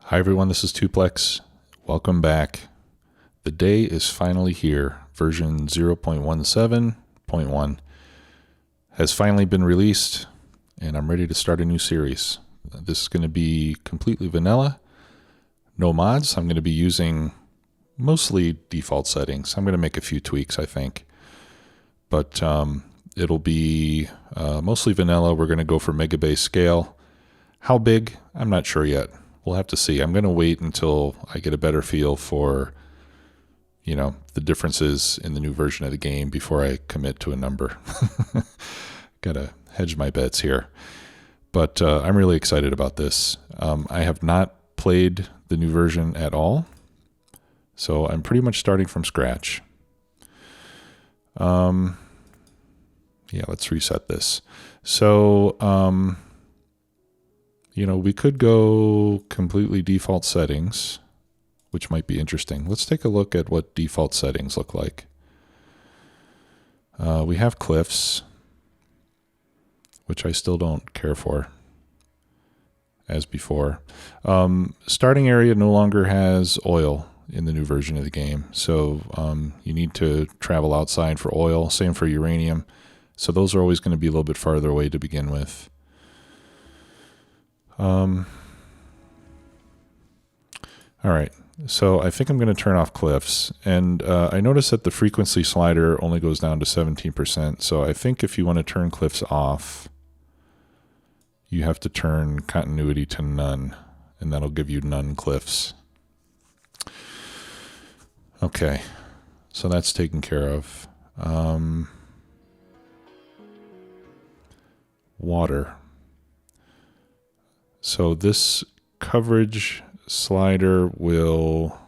Hi everyone, this is Tuplex. Welcome back. The day is finally here. Version 0.17.1 has finally been released, and I'm ready to start a new series. This is going to be completely vanilla, no mods. I'm going to be using mostly default settings. I'm going to make a few tweaks, I think. But it'll be mostly vanilla. We're going to go for megabase scale. How big? I'm not sure yet. We'll have to see. I'm going to wait until I get a better feel for, the differences in the new version of the game before I commit to a number. Got to hedge my bets here. But I'm really excited about this. I have not played the new version at all, so I'm pretty much starting from scratch. Yeah, let's reset this. So, we could go completely default settings, which might be interesting. Let's take a look at what default settings look like. We have cliffs, which I still don't care for, as before. Starting area no longer has oil in the new version of the game, so you need to travel outside for oil. Same for uranium. So those are always going to be a little bit farther away to begin with. All right, so I think I'm going to turn off cliffs, and I noticed that the frequency slider only goes down to 17%, so I think if you want to turn cliffs off, you have to turn continuity to none, and that'll give you none cliffs. Okay, so that's taken care of. Water. So this coverage slider will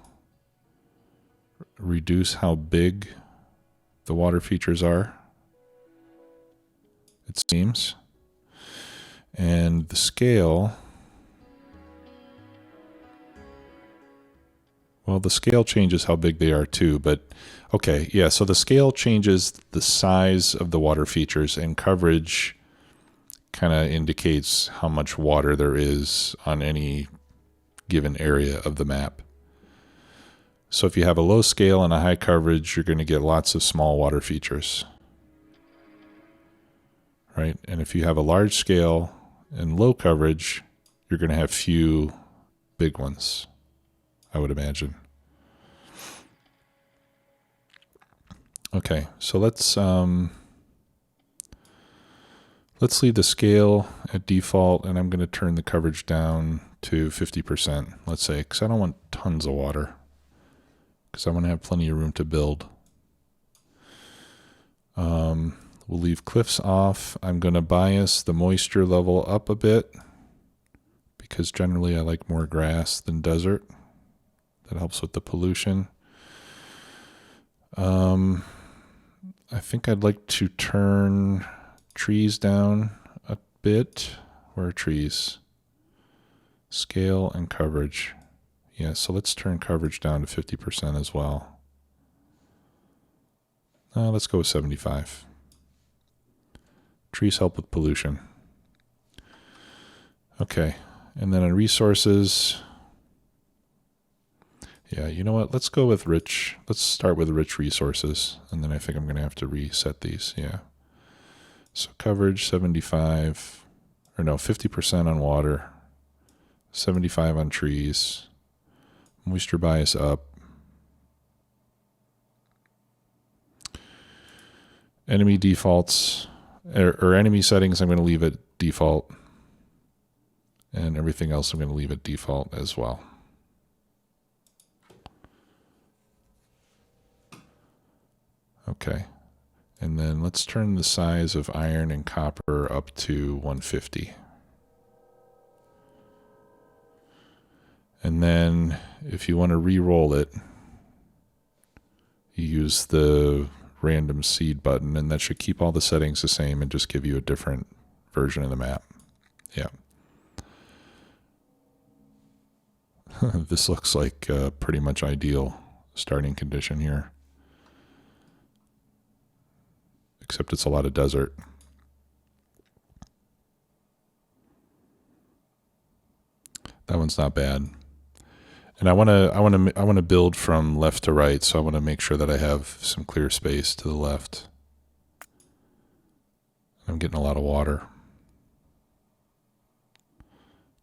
reduce how big the water features are, it seems. And the scale, well, the scale changes how big they are too, but okay, yeah, so the scale changes the size of the water features, and coverage kind of indicates how much water there is on any given area of the map. So if you have a low scale and a high coverage, you're going to get lots of small water features, right? And if you have a large scale and low coverage, you're going to have few big ones, I would imagine. Okay, so let's leave the scale at default, and I'm going to turn the coverage down to 50%, let's say, because I don't want tons of water, because I want to have plenty of room to build. We'll leave cliffs off. I'm going to bias the moisture level up a bit, because generally I like more grass than desert. That helps with the pollution. I think I'd like to turn trees down a bit. Where are trees? Scale and coverage. Yeah, so let's turn coverage down to 50% as well. Let's go with 75. Trees help with pollution. Okay, and then on resources, yeah, you know what? Let's go with rich. Let's start with rich resources, and then I think I'm going to have to reset these. Yeah. So coverage 75, or no, 50% on water, 75 on trees, moisture bias up. Enemy defaults, or enemy settings, I'm going to leave at default, and everything else I'm going to leave at default as well. Okay. And then let's turn the size of iron and copper up to 150. And then if you want to re-roll it, you use the random seed button, and that should keep all the settings the same and just give you a different version of the map. Yeah. This looks like a pretty much ideal starting condition here. Except it's a lot of desert. That one's not bad. And I want to build from left to right, so I want to make sure that I have some clear space to the left. I'm getting a lot of water.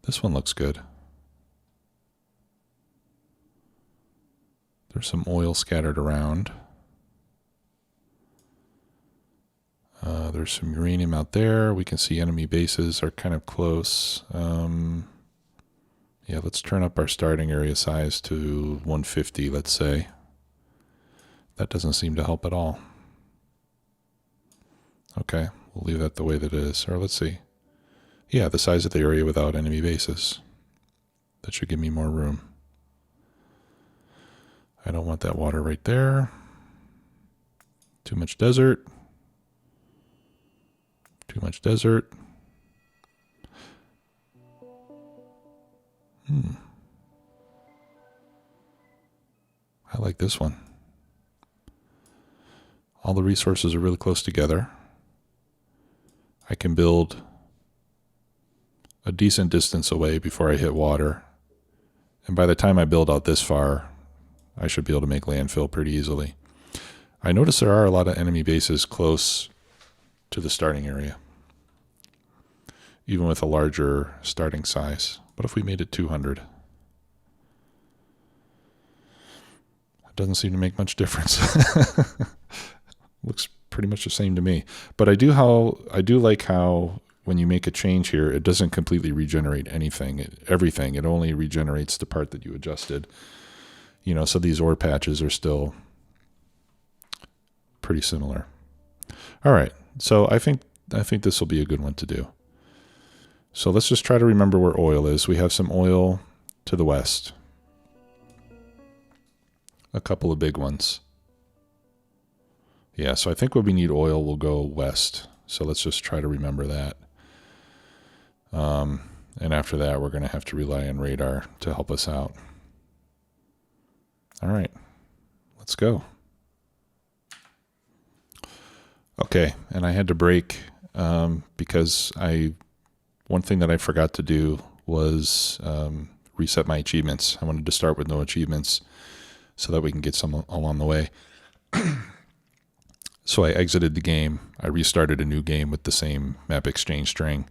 This one looks good. There's some oil scattered around. There's some uranium out there. We can see enemy bases are kind of close. Yeah, let's turn up our starting area size to 150, let's say. That doesn't seem to help at all. Okay, we'll leave that the way that it is. Or let's see. Yeah, the size of the area without enemy bases. That should give me more room. I don't want that water right there. Too much desert. Too much desert. I like this one. All the resources are really close together. I can build a decent distance away before I hit water. And by the time I build out this far, I should be able to make landfill pretty easily. I notice there are a lot of enemy bases close to the starting area, even with a larger starting size. What if we made it 200? It doesn't seem to make much difference. Looks pretty much the same to me. But I do like how when you make a change here, it doesn't completely regenerate everything. It only regenerates the part that you adjusted. You know, so these ore patches are still pretty similar. All right, so I think this will be a good one to do. So let's just try to remember where oil is. We have some oil to the west. A couple of big ones. Yeah, so I think when we need oil, we'll go west. So let's just try to remember that. And after that, we're going to have to rely on radar to help us out. All right, let's go. Okay, and I had to break because one thing that I forgot to do was reset my achievements. I wanted to start with no achievements so that we can get some along the way. So I exited the game. I restarted a new game with the same map exchange string,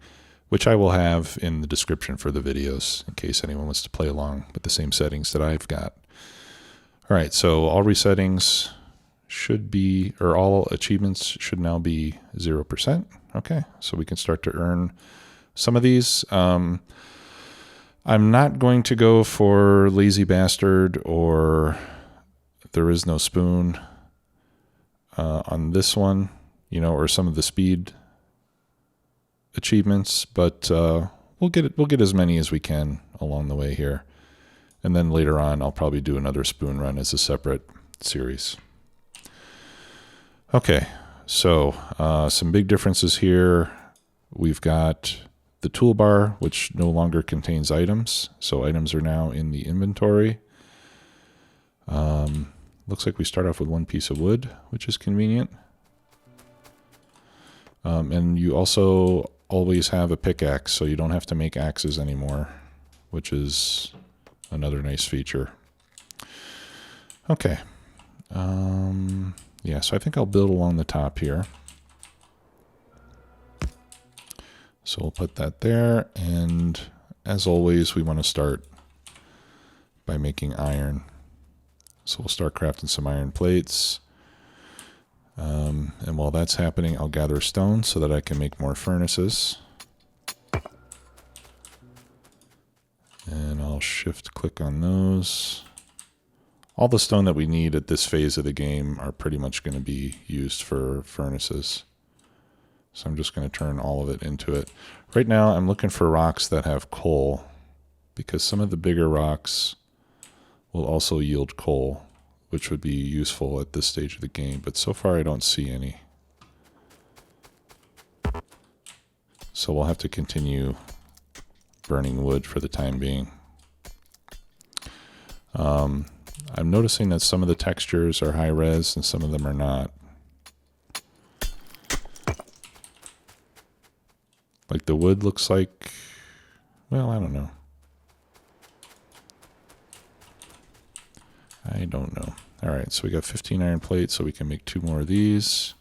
which I will have in the description for the videos in case anyone wants to play along with the same settings that I've got. All right, so all resettings should be, or all achievements should now be 0%. Okay, so we can start to earn some of these. I'm not going to go for Lazy Bastard or There Is No Spoon on this one, you know, or some of the speed achievements, but we'll get as many as we can along the way here. And then later on, I'll probably do another spoon run as a separate series. Okay, so some big differences here. We've got the toolbar, which no longer contains items. So items are now in the inventory. Looks like we start off with one piece of wood, which is convenient. And you also always have a pickaxe, so you don't have to make axes anymore, which is another nice feature. Okay. Yeah, so I think I'll build along the top here. So we'll put that there, and as always, we want to start by making iron. So we'll start crafting some iron plates. And while that's happening, I'll gather stone so that I can make more furnaces. And I'll shift click on those. All the stone that we need at this phase of the game are pretty much going to be used for furnaces. So I'm just going to turn all of it into it. Right now I'm looking for rocks that have coal, because some of the bigger rocks will also yield coal, which would be useful at this stage of the game, but so far I don't see any. So we'll have to continue burning wood for the time being. I'm noticing that some of the textures are high res and some of them are not. Like the wood looks like, well, I don't know. I don't know. All right, so we got 15 iron plates, so we can make 2 more of these.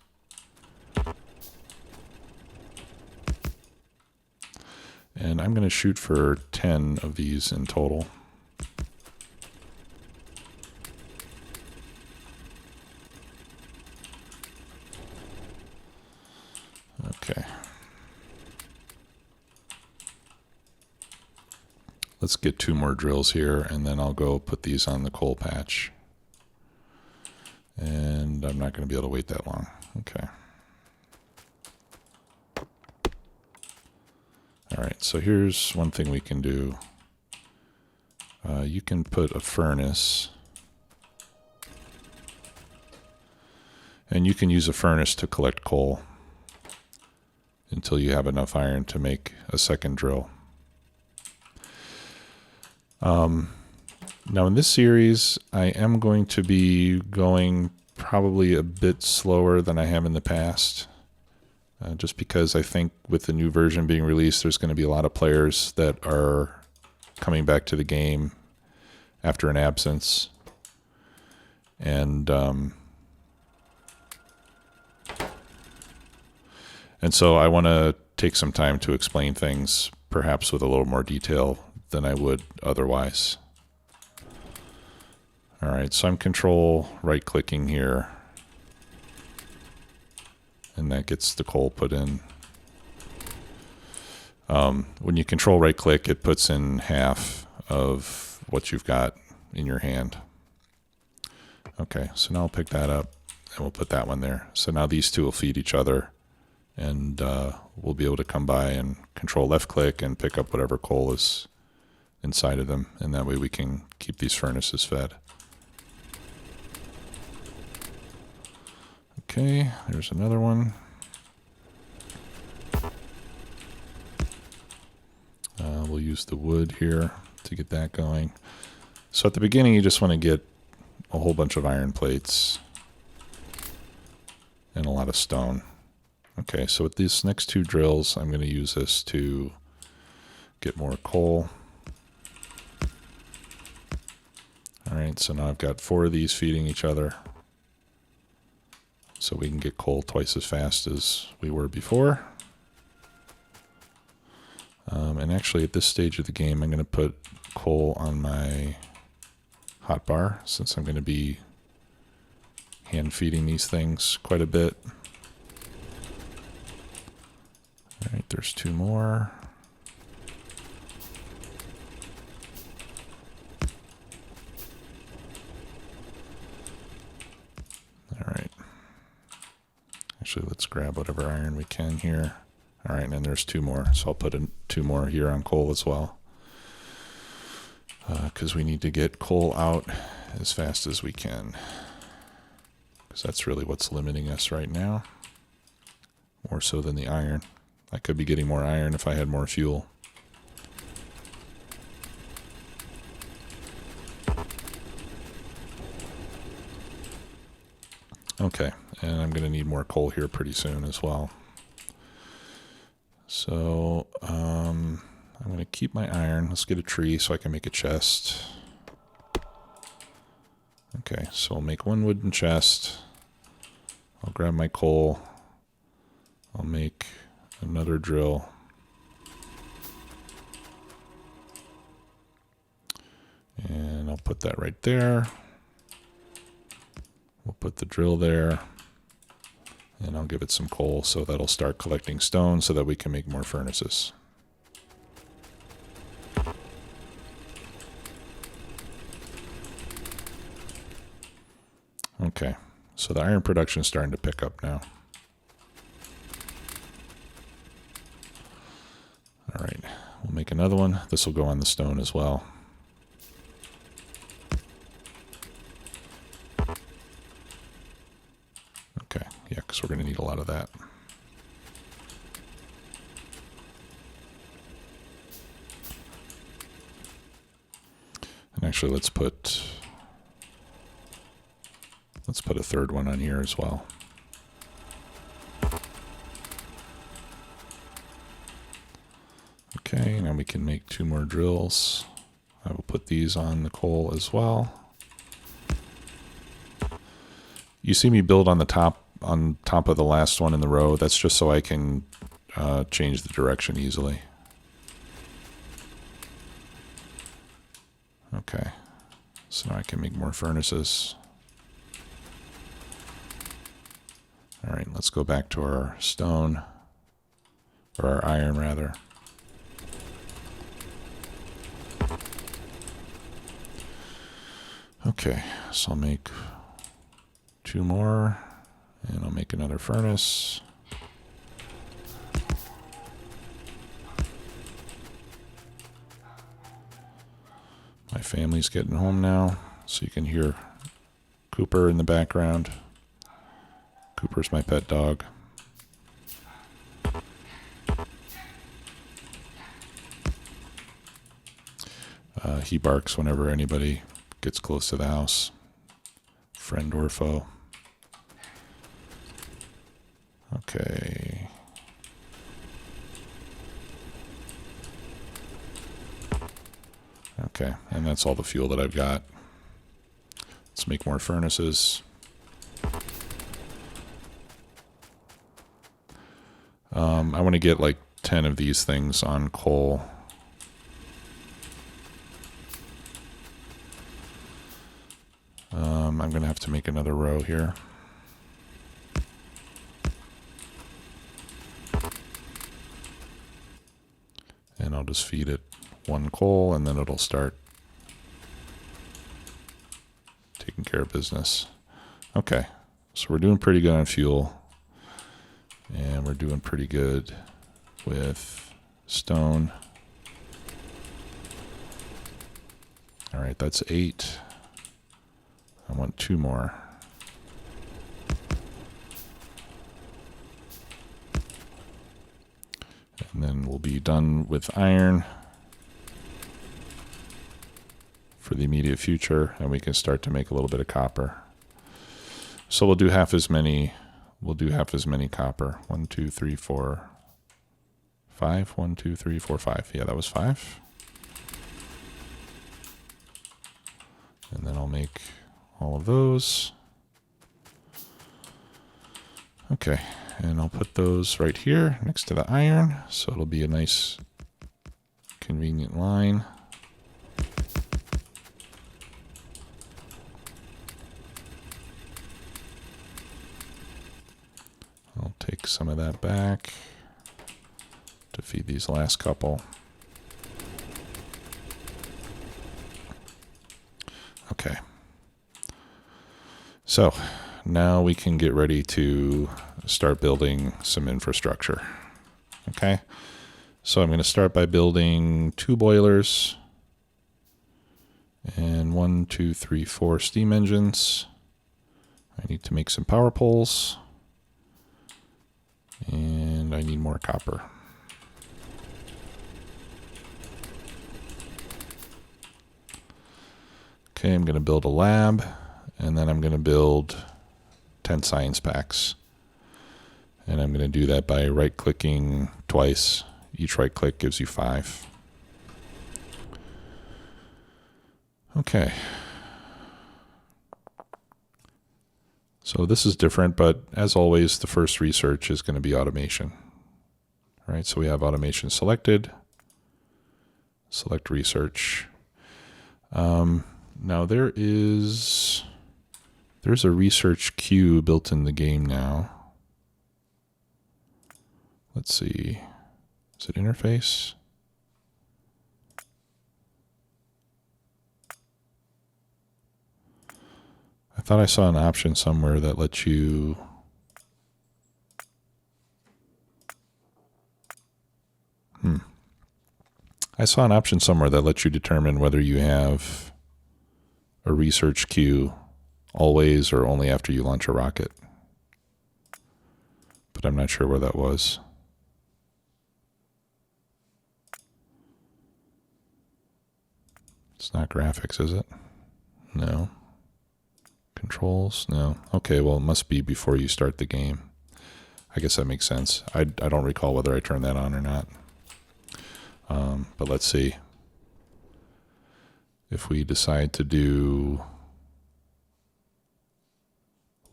And I'm going to shoot for 10 of these in total. Okay. Let's get 2 more drills here, and then I'll go put these on the coal patch. And I'm not going to be able to wait that long. Okay. All right, so here's one thing we can do. You can put a furnace, and you can use a furnace to collect coal until you have enough iron to make a second drill. Now in this series, I am going to be going probably a bit slower than I have in the past. Just because I think with the new version being released, there's going to be a lot of players that are coming back to the game after an absence. And so I want to take some time to explain things, perhaps with a little more detail than I would otherwise. All right, so I'm control right-clicking here, and that gets the coal put in. When you control right-click, it puts in half of what you've got in your hand. Okay, so now I'll pick that up, and we'll put that one there. So now these two will feed each other, and we'll be able to come by and control left-click and pick up whatever coal is inside of them, and that way we can keep these furnaces fed. Okay, there's another one. We'll use the wood here to get that going. So at the beginning, you just want to get a whole bunch of iron plates and a lot of stone. Okay, so with these next 2 drills, I'm going to use this to get more coal. All right, so now I've got 4 of these feeding each other, so we can get coal twice as fast as we were before. And actually at this stage of the game, I'm going to put coal on my hotbar, since I'm going to be hand feeding these things quite a bit. All right, there's 2 more. All right. Actually, let's grab whatever iron we can here. All right, and then there's 2 more, so I'll put in 2 more here on coal as well, because we need to get coal out as fast as we can, because that's really what's limiting us right now, more so than the iron. I could be getting more iron if I had more fuel. Okay, and I'm going to need more coal here pretty soon as well. So I'm going to keep my iron. Let's get a tree so I can make a chest. Okay, so I'll make 1 wooden chest. I'll grab my coal. I'll make another drill. And I'll put that right there. We'll put the drill there. And I'll give it some coal, so that'll start collecting stone so that we can make more furnaces. Okay, so the iron production is starting to pick up now. All right, we'll make another one. This will go on the stone as well. Okay, yeah, because we're going to need a lot of that. And actually, let's put a 3rd one on here as well. Okay, now we can make 2 more drills. I will put these on the coal as well. You see me build on top of the last one in the row. That's just so I can change the direction easily. Okay, so now I can make more furnaces. All right, let's go back to our stone, or our iron rather. Okay, so I'll make 2 more, and I'll make another furnace. My family's getting home now, so you can hear Cooper in the background. Cooper's my pet dog. He barks whenever anybody gets close to the house, friend or foe. Okay. Okay, and that's all the fuel that I've got. Let's make more furnaces. I want to get like 10 of these things on coal. I'm going to have to make another row here. And I'll just feed it 1 coal, and then it'll start taking care of business. Okay, so we're doing pretty good on fuel. And we're doing pretty good with stone. All right, that's 8. I want 2 more. And then we'll be done with iron for the immediate future, and we can start to make a little bit of copper. So we'll do half as many. We'll do half as many copper. 1, 2, 3, 4, 5. 1, 2, 3, 4, 5. Yeah, that was 5. And then I'll make all of those. Okay, and I'll put those right here next to the iron, so it'll be a nice, convenient line. I'll take some of that back to feed these last couple. Okay. So now we can get ready to start building some infrastructure. Okay. So I'm going to start by building 2 boilers and 1, 2, 3, 4 steam engines. I need to make some power poles. And I need more copper. Okay, I'm going to build a lab, and then I'm going to build 10 science packs. And I'm going to do that by right-clicking twice. Each right-click gives you 5. Okay. So this is different, but as always, the first research is going to be automation. All right, so we have automation selected. Select research. Now there's a research queue built in the game now. Let's see. Is it interface? I thought I saw an option somewhere that lets you I saw an option somewhere that lets you determine whether you have a research queue always or only after you launch a rocket. But I'm not sure where that was. It's not graphics, is it? No. Controls? No. Okay, well, it must be before you start the game. I guess that makes sense. I don't recall whether I turned that on or not. But let's see. If we decide to do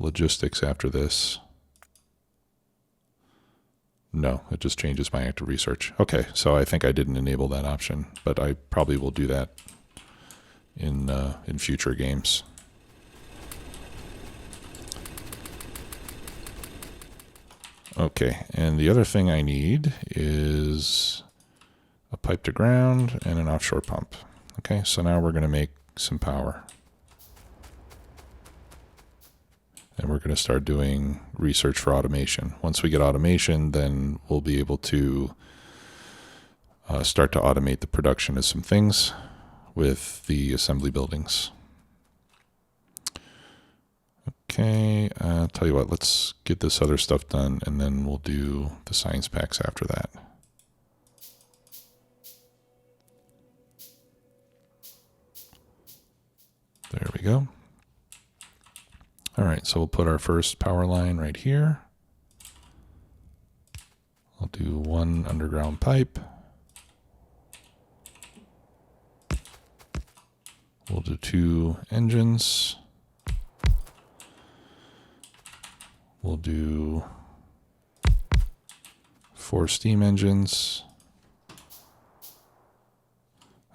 logistics after this. No, it just changes my active research. Okay, so I think I didn't enable that option, but I probably will do that in future games. Okay, and the other thing I need is a pipe to ground and an offshore pump. Okay, so now we're going to make some power. And we're going to start doing research for automation. Once we get automation, then we'll be able to start to automate the production of some things with the assembly buildings. Okay, I'll tell you what, let's get this other stuff done, and then we'll do the science packs after that. There we go. All right, so we'll put our first power line right here. I'll do one underground pipe. We'll do 2 engines. We'll do 4 steam engines.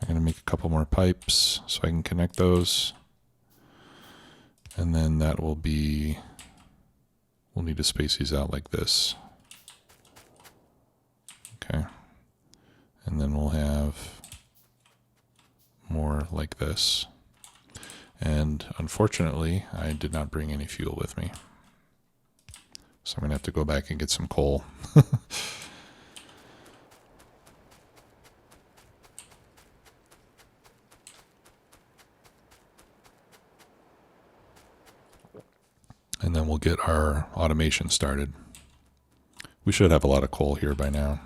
I'm going to make a couple more pipes so I can connect those. And then that will be, we'll need to space these out like this. Okay. And then we'll have more like this. And unfortunately, I did not bring any fuel with me. So I'm going to have to go back and get some coal. And then we'll get our automation started. We should have a lot of coal here by now.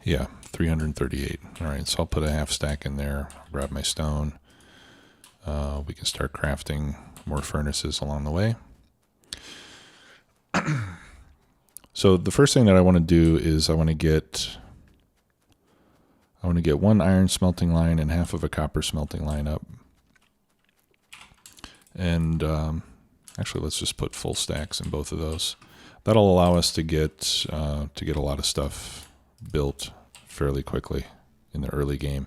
Yeah, 338. All right, so I'll put a half stack in there, grab my stone. We can start crafting more furnaces along the way. So the first thing that I want to do is I want to get 1 iron smelting line and half of a copper smelting line up. And actually, let's just put full stacks in both of those. That'll allow us to get a lot of stuff built fairly quickly in the early game.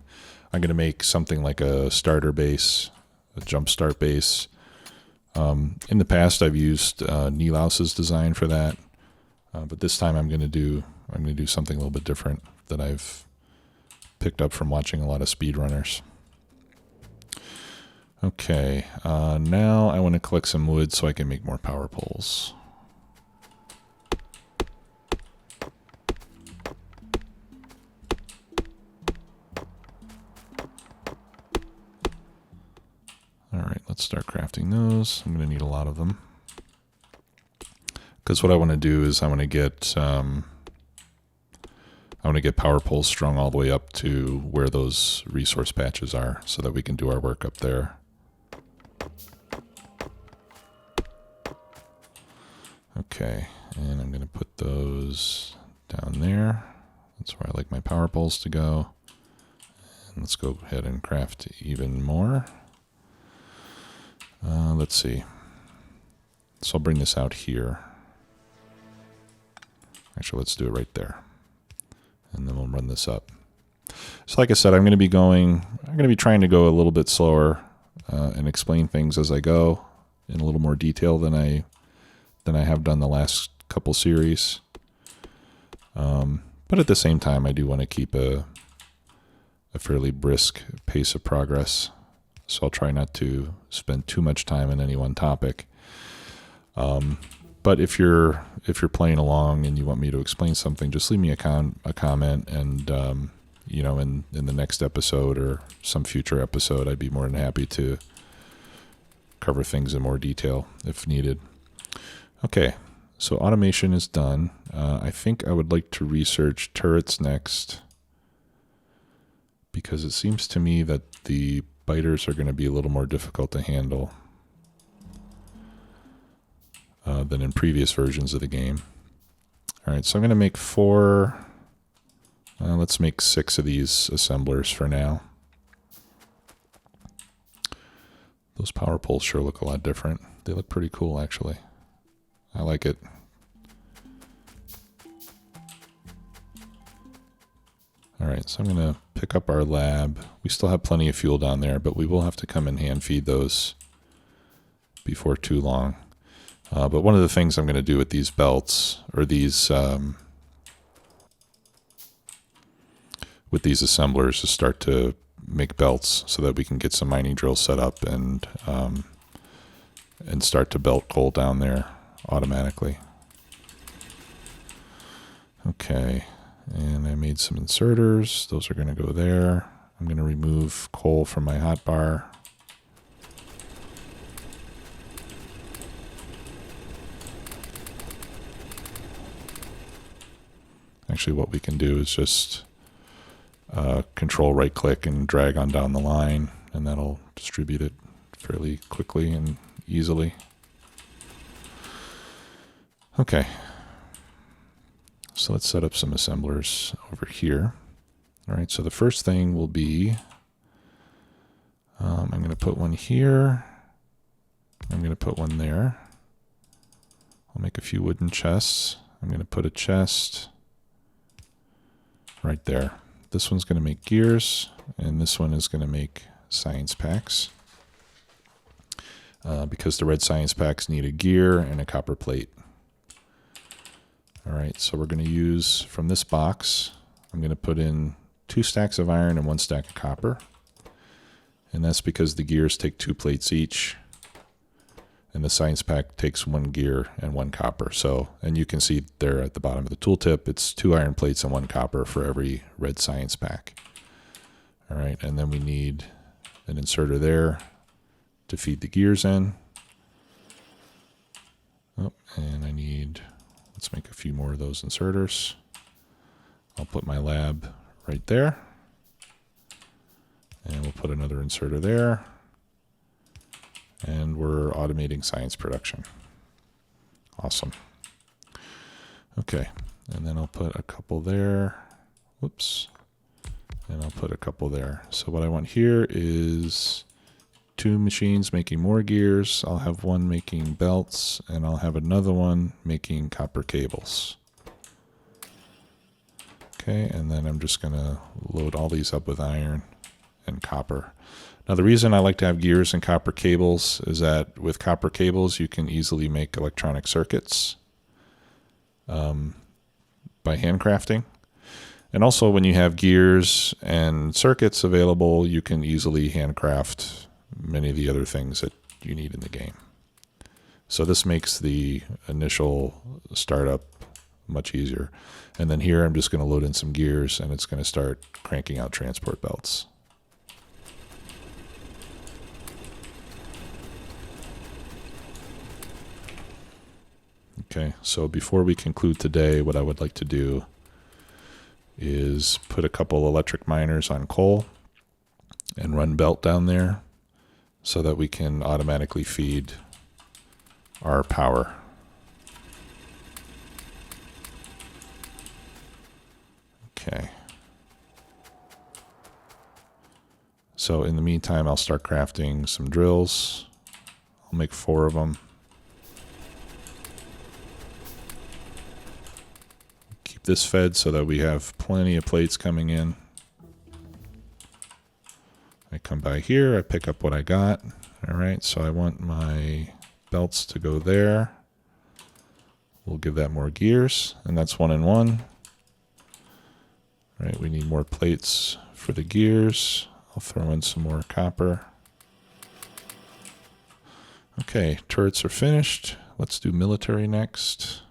I'm going to make something like a starter base, a jump start base. In the past, I've used Nilaus's design for that, but this time I'm going to do something a little bit different that I've picked up from watching a lot of speedrunners. Okay, now I want to collect some wood so I can make more power poles. All right, let's start crafting those. I'm going to need a lot of them. Because what I want to do is I want to get power poles strung all the way up to where those resource patches are so that we can do our work up there. Okay, and I'm going to put those down there. That's where I like my power poles to go. And let's go ahead and craft even more. Let's see. So I'll bring this out here. Actually, let's do it right there. And then we'll run this up. So like I said, I'm going to be trying to go a little bit slower and explain things as I go in a little more detail than I have done the last couple series. But at the same time, I do want to keep a fairly brisk pace of progress. So I'll try not to spend too much time on any one topic. But if you're playing along and you want me to explain something, just leave me a comment, and in the next episode or some future episode, I'd be more than happy to cover things in more detail if needed. Okay, so automation is done. I think I would like to research turrets next, because it seems to me that the biters are going to be a little more difficult to handle than in previous versions of the game. All right, so I'm going to make 4. Let's make 6 of these assemblers for now. Those power poles sure look a lot different. They look pretty cool, actually. I like it. All right, so I'm going to pick up our lab. We still have plenty of fuel down there, but we will have to come and hand feed those before too long. But one of the things I'm going to do with these belts, or these with these assemblers, is start to make belts so that we can get some mining drills set up and start to belt coal down there automatically. Okay, and I made some inserters. Those are going to go there. I'm going to remove coal from my hotbar. Actually, what we can do is just control right click and drag on down the line, and that'll distribute it fairly quickly and easily. Okay, so let's set up some assemblers over here. All right, so the first thing will be, I'm going to put one here. I'm going to put one there. I'll make a few wooden chests. I'm going to put a chest right there. This one's going to make gears, and this one is going to make science packs. Because the red science packs need a gear and a copper plate. All right, so we're going to use from this box, I'm going to put in 2 stacks of iron and 1 stack of copper. And that's because the gears take 2 plates each, and the science pack takes 1 gear and 1 copper. So, and you can see there at the bottom of the tooltip, it's 2 iron plates and 1 copper for every red science pack. All right, and then we need an inserter there to feed the gears in. Oh, and I need, let's make a few more of those inserters. I'll put my lab right there. And we'll put another inserter there. And we're automating science production. Awesome. Okay, and then I'll put a couple there. Whoops. And I'll put a couple there. So what I want here is 2 machines making more gears. I'll have one making belts, and I'll have another one making copper cables. Okay, and then I'm just going to load all these up with iron and copper. Now, the reason I like to have gears and copper cables is that with copper cables, you can easily make electronic circuits by handcrafting. And also, when you have gears and circuits available, you can easily handcraft many of the other things that you need in the game. So this makes the initial startup much easier. And then here, I'm just going to load in some gears, and it's going to start cranking out transport belts. Okay, so before we conclude today, what I would like to do is put a couple electric miners on coal and run belt down there so that we can automatically feed our power. Okay. So in the meantime, I'll start crafting some drills. I'll make 4 of them. Keep this fed so that we have plenty of plates coming in. I come by here, I pick up what I got. All right, so I want my belts to go there. We'll give that more gears, and that's 1 and 1. All right, we need more plates for the gears. I'll throw in some more copper. Okay, turrets are finished. Let's do military next.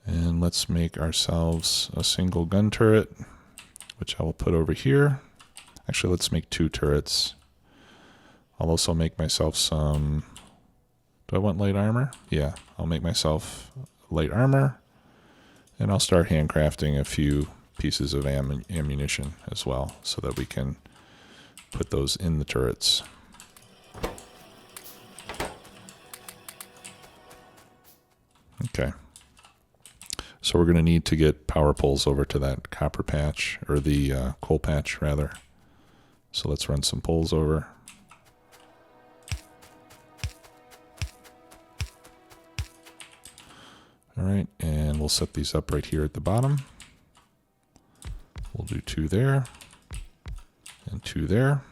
And let's make ourselves a single gun turret, which I will put over here. Actually, let's make 2 turrets. I'll also make myself some... Do I want light armor? Yeah, I'll make myself light armor. And I'll start handcrafting a few pieces of ammunition as well, so that we can put those in the turrets. Okay. So we're going to need to get power poles over to that copper patch, or the coal patch rather. So let's run some poles over. All right, and we'll set these up right here at the bottom. We'll do 2 there and 2 there.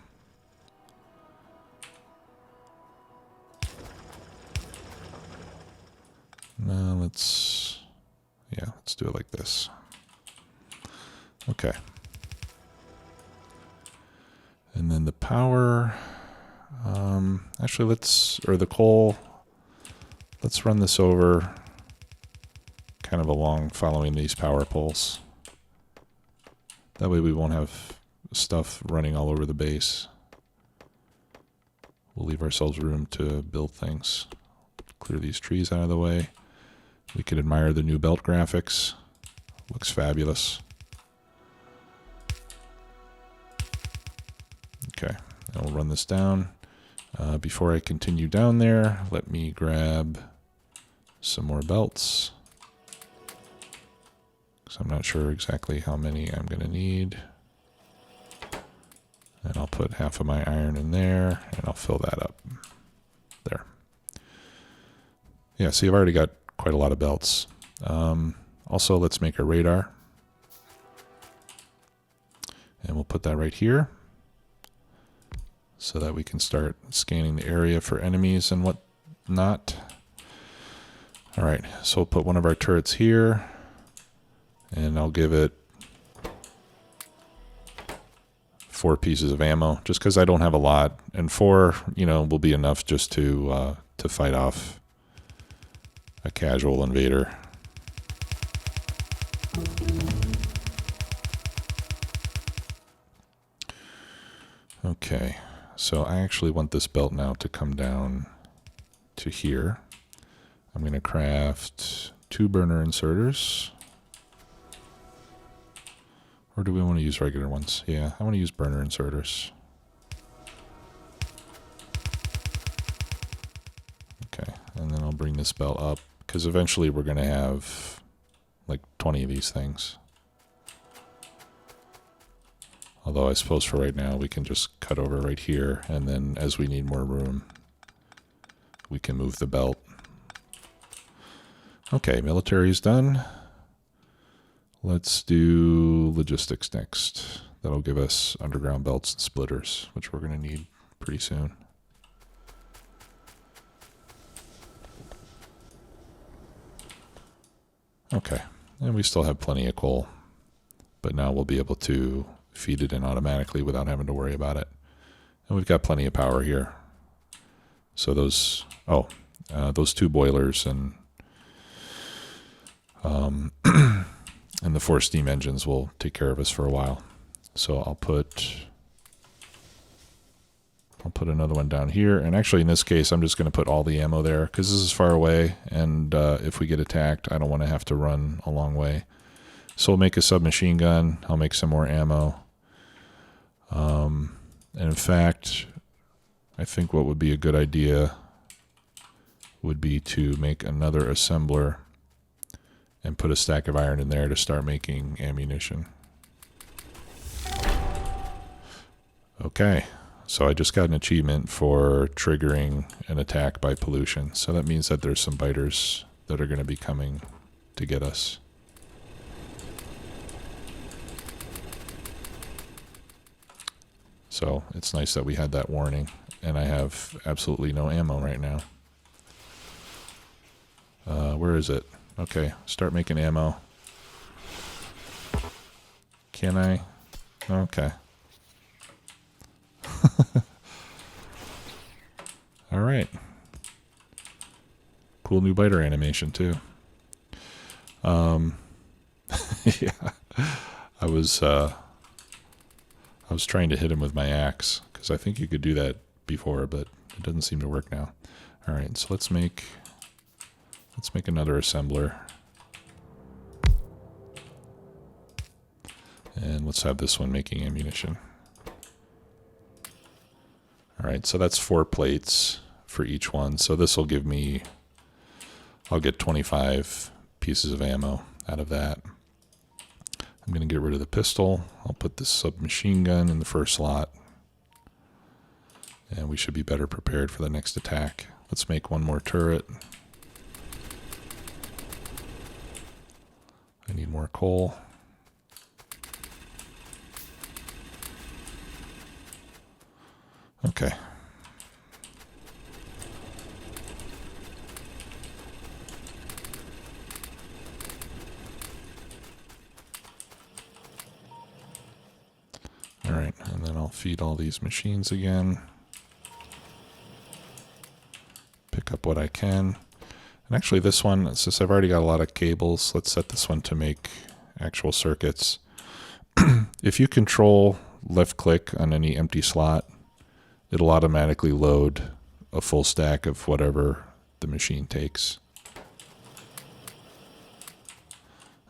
Now let's do it like this. Okay. And then the power, actually the coal, let's run this over kind of along following these power poles. That way we won't have stuff running all over the base. We'll leave ourselves room to build things. Clear these trees out of the way. We could admire the new belt graphics. Looks fabulous. Okay, and we'll run this down. Before I continue down there, let me grab some more belts. So I'm not sure exactly how many I'm going to need. And I'll put half of my iron in there, and I'll fill that up. There. Yeah, see, I've already got quite a lot of belts. Also, let's make a radar. And we'll put that right here so that we can start scanning the area for enemies and whatnot. All right, so we'll put one of our turrets here, and I'll give it 4 pieces of ammo, just because I don't have a lot, and 4, will be enough just to fight off a casual invader. Okay, so I actually want this belt now to come down to here. I'm going to craft 2 burner inserters. Or do we want to use regular ones? Yeah, I want to use burner inserters. Okay, and then I'll bring this belt up, because eventually we're going to have like 20 of these things. Although I suppose for right now we can just cut over right here, and then as we need more room, we can move the belt. Okay, military is done. Let's do logistics next. That'll give us underground belts and splitters, which we're going to need pretty soon. Okay, and we still have plenty of coal, but now we'll be able to feed it in automatically without having to worry about it. And we've got plenty of power here. So those 2 boilers and and the 4 steam engines will take care of us for a while. So I'll put another one down here. And actually in this case, I'm just going to put all the ammo there because this is far away. And if we get attacked, I don't want to have to run a long way. So we'll make a submachine gun. I'll make some more ammo. And in fact, I think what would be a good idea would be to make another assembler and put a stack of iron in there to start making ammunition. Okay, so I just got an achievement for triggering an attack by pollution. So that means that there's some biters that are going to be coming to get us. So it's nice that we had that warning, and I have absolutely no ammo right now. Where is it? Okay, start making ammo. Can I? Okay. All right. Cool new biter animation too. Yeah, I was trying to hit him with my axe because I think you could do that before, but it doesn't seem to work now. All right, so let's make another assembler. And let's have this one making ammunition. All right, so that's 4 plates for each one. So this will give me, I'll get 25 pieces of ammo out of that. I'm going to get rid of the pistol. I'll put this submachine gun in the first slot. and we should be better prepared for the next attack. Let's make one more turret. I need more coal. Okay. All right, and then I'll feed all these machines again. Pick up what I can. And actually this one, since I've already got a lot of cables, let's set this one to make actual circuits. If you control left click on any empty slot, it'll automatically load a full stack of whatever the machine takes.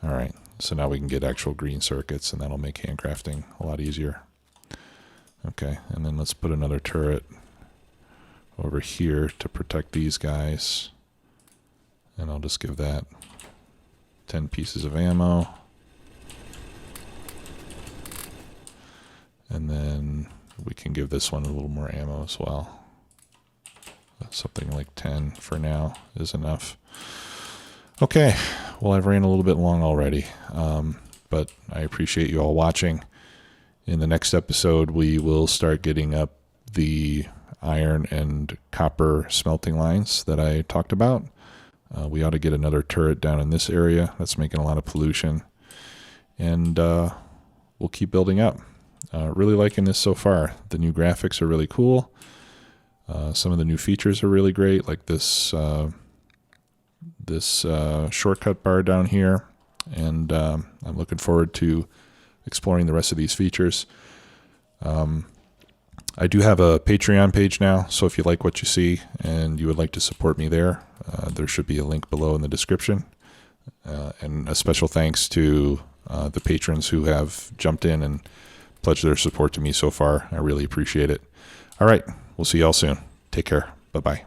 All right, so now we can get actual green circuits, and that'll make handcrafting a lot easier. Okay, and then let's put another turret over here to protect these guys. And I'll just give that 10 pieces of ammo. And then we can give this one a little more ammo as well. Something like 10 for now is enough. Okay, well, I've ran a little bit long already, but I appreciate you all watching. In the next episode, we will start getting up the iron and copper smelting lines that I talked about. We ought to get another turret down in this area that's making a lot of pollution. And we'll keep building up. Really liking this so far. The new graphics are really cool. Some of the new features are really great, like this shortcut bar down here. And I'm looking forward to exploring the rest of these features. I do have a Patreon page now, so if you like what you see and you would like to support me there, there should be a link below in the description. And a special thanks to the patrons who have jumped in and pledged their support to me so far. I really appreciate it. All right, we'll see y'all soon. Take care. Bye-bye.